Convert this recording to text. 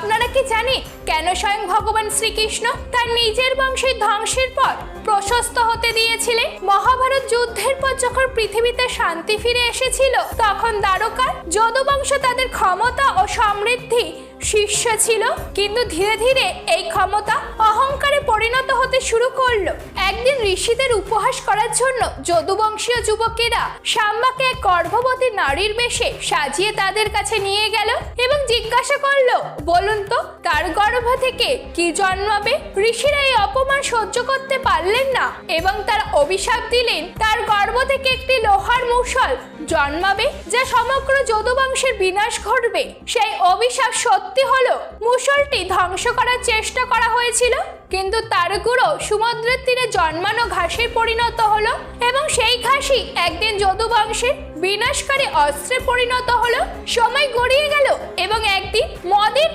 আপনারা কি জানেন কেন স্বয়ং ভগবান শ্রীকৃষ্ণ তার নিজের বংশের ধ্বংসের পর প্রশস্ত হতে দিয়েছিলেন? মহাভারত যুদ্ধের পর যখন পৃথিবীতে শান্তি ফিরে এসেছিল, তখন দ্বারকার যদুবংশ তাদের ক্ষমতা ও সমৃদ্ধি শীর্ষ ছিল, কিন্তু ধীরে ধীরে এই ক্ষমতা অহংকারে পরিণত হতে শুরু করলো। একদিন ঋষিদের উপহাস করার জন্য যদুবংশীয় যুবকেরা শাম্বাকে এক গর্ভবতী নারীর বেশে সাজিয়ে তাদের কাছে নিয়ে গেল এবং জিজ্ঞাসা করলো, বলুন তো তার গর্ভ থেকে কি জন্মাবে? ঋষিরা এই অপমান সহ্য করতে পারলেন না এবং তার অভিশাপ দিলেন তার গর্ভ থেকে একটি লোহার মুষল জন্মাবে, যা সমগ্র যদুবংশের বিনাশ ঘটবে। সেই অভিশাপ সত্যি হলো। মুষলটি ধ্বংস করার চেষ্টা করা হয়েছিল, কিন্তু তার গুঁড়ো সমুদ্রের তীরে জন্মানো ঘাসে পরিণত হলো এবং সেই ঘাসই একদিন যদুবংশের বিনাশকারী অস্ত্রে পরিণত হলো। সময় গড়িয়ে গেল এবং একদিন মদের